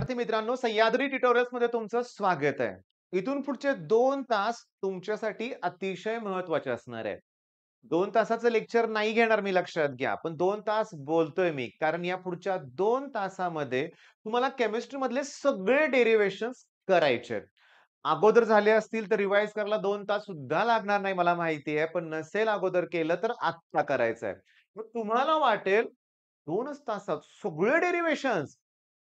विद्यार्थी मित्रांनो, सह्याद्री ट्युटोरियल्समध्ये तुमचं स्वागत आहे. इथून पुढचे 2 तास तुमच्यासाठी अतिशय महत्त्वाचे असणार आहेत. 2 तासाचं लेक्चर नाही घेणार मी लक्षात घ्या. पण 2 तास बोलतोय मी. कारण या पुढच्या 2 तासामध्ये तुम्हाला केमिस्ट्रीमधले सगळे डेरिव्हेशन्स करायचे आहेत. अगोदर झाले असतील तर रिवाईज करायला 2 तास सुद्धा लागणार नाही मला माहिती आहे. पण नसेल अगोदर केलं तर आत्ता करायचं आहे. मग तुम्हाला वाटेल 2च तासात सगळे डेरिव्हेशन्स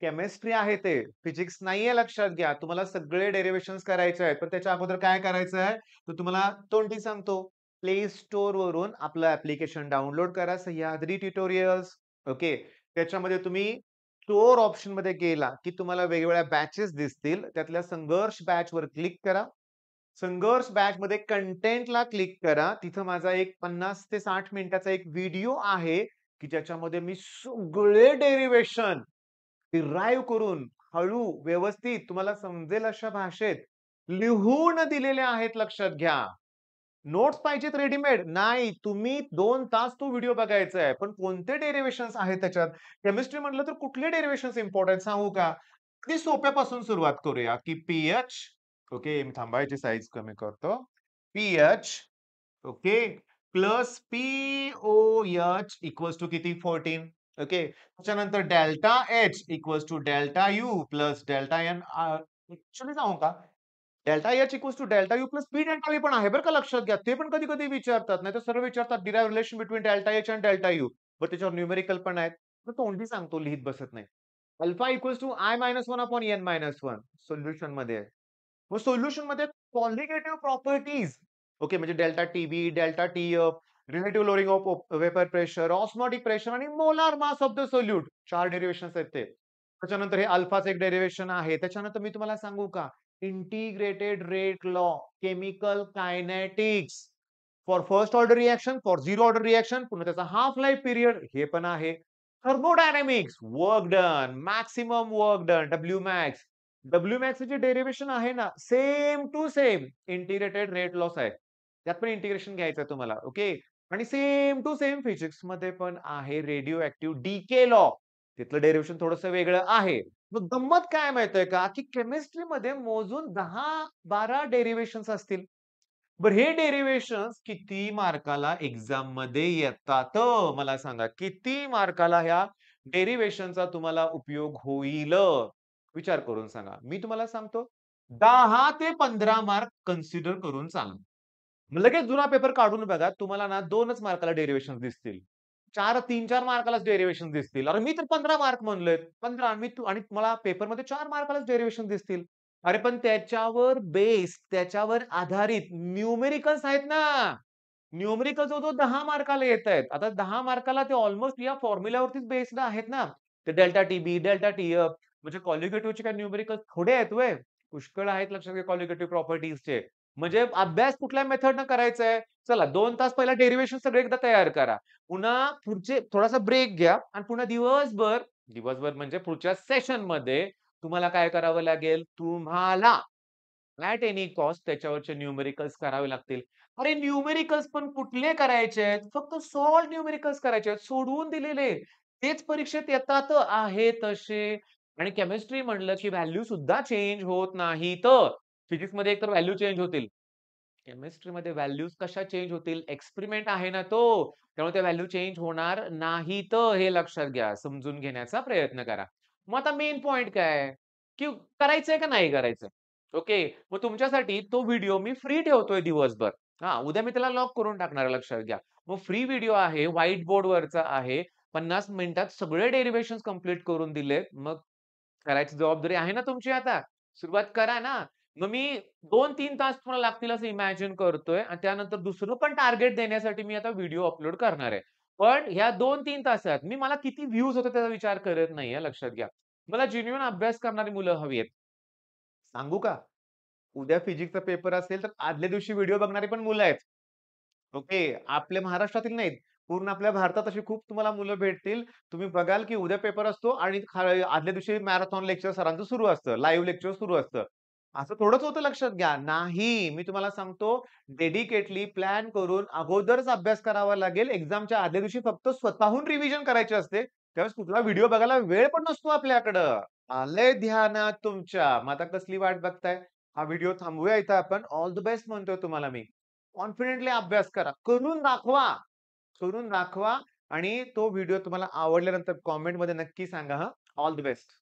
केमिस्ट्री आहे ते, फिजिक्स नाहीये लक्षात घ्या. तुम्हाला सगळे डेरिव्हेशन्स करायचे आहेत. पण त्याच्या अगोदर काय करायचं आहे? तर तुम्हाला तोंडी सांगतो. प्ले स्टोअर वरून आपलं ॲप्लिकेशन डाउनलोड करा सह्याद्री ट्युटोरियल्स. ओके. त्याच्यामध्ये तुम्ही स्टोअर ऑप्शनमध्ये गेला, की तुम्हाला वेगवेगळ्या बॅचेस दिसतील. त्यातल्या संघर्ष बॅचवर क्लिक करा. संघर्ष बॅचमध्ये कंटेंटला क्लिक करा. तिथं माझा एक 50 ते 60 मिनिटाचा एक व्हिडिओ आहे, की ज्याच्यामध्ये मी सगळे डेरिव्हेशन डिराईव्ह करून हळू, व्यवस्थित तुम्हाला समजेल अशा भाषेत लिहून दिलेले आहेत लक्षात घ्या. नोट्स पाहिजेत रेडीमेड? नाही. तुम्ही 2 तास तो व्हिडिओ बघायचा आहे. पण कोणते डेरिव्हेशन्स आहेत त्याच्यात? केमिस्ट्री म्हटलं तर कुठले डेरिव्हेशन्स इम्पोर्टंट सांगू का? अगदी सोप्यापासून सुरुवात करूया, की पी-एच ओके, मी थांबा साइज कमी करतो. PH okay. Plus pOH equals to किती? 14 ओके. त्याच्यानंतर delta H equals to delta U plus delta N actually सांगू का? Delta H equals to delta U plus P delta V पण आहे बरं का लक्षात घ्या. ते पण कधी-कधी विचारतात. नाहीतर सरळ विचारतात derive relation between delta H end delta U. पण त्याच्यावर न्यूमेरिकल पण आहेत. तर तोंडी सांगतो लिहीत बसत नाही. Alpha equals to i minus 1 upon N minus 1 सोल्युशनमध्ये आहे. मग सोल्युशनमध्ये कॉन्जुगेटिव्ह प्रॉपर्टीज ओके म्हणजे delta TB, delta TF, relative lowering of vapour pressure, osmotic pressure आणि molar mass of the solute 4 derivations आहेत ते. त्याच्यानंतर हे अल्फाचं एक डेरिव्हेशन आहे. त्याच्यानंतर मी तुम्हाला सांगू का? Integrated rate law, chemical kinetics for first order reaction, for zero order reaction, पुन्हा त्याचा हाल्फ लाईफ पिरियड हे पण आहे. Thermodynamics, work done, maximum work done, W max. W max जे डेरिव्हेशन आहे ना, same to same integrated rate laws आहे. त्यात पण इंटिग्रेशन घ्यायचं तुम्हाला. ओके. आणि सेम टू सेम फिजिक्समध्ये पण आहे रेडिओ ॲक्टिव्ह डीके लॉ. तिथलं डेरिव्हेशन थोडंसं वेगळं आहे. मग गंमत काय माहितीये का, की केमिस्ट्रीमध्ये मोजून 10-12 डेरिव्हेशन्स असतील. बरं हे डेरिव्हेशन्स किती मार्काला एक्झाममध्ये येतात? मला सांगा. किती मार्काला ह्या डेरिव्हेशनचा तुम्हाला उपयोग होईल? विचार करून सांगा. मी तुम्हाला सांगतो 10 ते 15 मार्क कन्सिडर करून चाला. मग लगेच जुना पेपर काढून बघा. तुम्हाला ना 2च मार्काला डेरिव्हेशन्स दिसतील. 3-4 मार्कालाच डेरिव्हेशन्स दिसतील. अरे मी तर 15 मार्क म्हणलोय. 15 मी आणि मला पेपरमध्ये 4 मार्कालाच डेरिव्हेशन दिसतील. अरे पण त्याच्यावर बेस, त्याच्यावर आधारित न्यूमेरिकल्स आहेत ना. न्यूमेरिकल जो 10 मार्काला येतायत. आता 10 मार्काला ते ऑलमोस्ट या फॉर्म्युलावरतीच बेस्ड आहेत ना. ते डेल्टा टीबी, डेल्टा टीएफ म्हणजे कॉलिगेटिव्हचे काय न्यूमेरिकल्स थोडे आहेत व्हय. पुष्कळ आहेत लक्षात घ्या कॉलिगेटिव्ह प्रॉपर्टीजचे. म्हणजे अभ्यास कुठल्या मेथडनं करायचा आहे? चला 2 तास पहिला डेरिव्हेशन सगळे एकदा तयार करा. पुन्हा पुढचे थोडासा ब्रेक घ्या आणि पुन्हा दिवसभर दिवसभर म्हणजे पुढच्या सेशनमध्ये तुम्हाला काय करावं लागेल? तुम्हाला ॲट एनी कॉस्ट त्याच्यावरचे न्यूमेरिकल्स करावे लागतील. अरे न्यूमेरिकल्स पण कुठले करायचे आहेत? फक्त सॉल्व्ह न्यूमेरिकल्स करायचे आहेत. सोडवून दिलेले. तेच परीक्षेत येतात आहे तसे. आणि केमिस्ट्री म्हटलं की व्हॅल्यू सुद्धा चेंज होत नाहीत. फिजिक्समध्ये एकतर व्हॅल्यू चेंज होतील. केमिस्ट्रीमध्ये व्हॅल्यूज कशा चेंज होतील? एक्सपेरिमेंट आहे ना तो. त्यामुळे त्या व्हॅल्यू चेंज होणार नाहीत हे लक्षात घ्या. समजून घेण्याचा प्रयत्न करा. मग आता मेन पॉइंट काय आहे? की करायचंय का नाही करायचंय? ओके. मग तुमच्यासाठी तो व्हिडिओ मी फ्री ठेवतोय दिवसभर. हां, उद्या मी त्याला लॉक करून टाकणार आहे लक्षात घ्या. मग फ्री व्हिडिओ आहे, व्हाईट बोर्डवरचा आहे. 50 मिनिटात सगळे डेरिव्हेशन्स कंप्लीट करून दिलेत. मग करायची जबाबदारी आहे ना तुमची आता. सुरुवात करा ना. मग मी 2-3 तास तुम्हाला लागतील असं इमॅजिन करतोय आणि त्यानंतर दुसरं पण टार्गेट देण्यासाठी मी आता व्हिडिओ अपलोड करणार आहे. पण ह्या 2-3 तासात मी मला किती व्ह्यूज होतात त्याचा विचार करत नाहीये लक्षात घ्या. मला जेन्युइन अभ्यास करणारी मुलं हवी आहेत. सांगू का? उद्या फिजिक्सचा पेपर असेल तर आदल्या दिवशी व्हिडिओ बघणारी पण मुलं आहेत. ओके. आपल्या महाराष्ट्रातील नाहीत. पूर्ण आपल्या भारतात अशी खूप तुम्हाला मुलं भेटतील. तुम्ही बघाल की उद्या पेपर असतो आणि आदल्या दिवशी मॅरेथॉन लेक्चर सरांचं सुरू असतं. लाईव्ह लेक्चर सुरू असतं. असं थोडंच होतं लक्षात घ्या. नाही, मी तुम्हाला सांगतो डेडिकेटली प्लॅन करून अगोदरच अभ्यास करावा लागेल. एक्झामच्या आदल्या दिवशी फक्त स्वतःहून रिव्हिजन करायची असते. त्यावेळेस कुठला व्हिडिओ बघायला वेळ पण नसतो आपल्याकडं. आलंय ध्यानात तुमच्या. मग आता कसली वाट बघताय? हा व्हिडिओ थांबवूया इथं आपण. ऑल द बेस्ट म्हणतोय तुम्हाला मी. कॉन्फिडेंटली अभ्यास करा. करून दाखवा. करून दाखवा आणि तो व्हिडिओ तुम्हाला आवडल्यानंतर कमेंटमध्ये नक्की सांगा हां. All the best.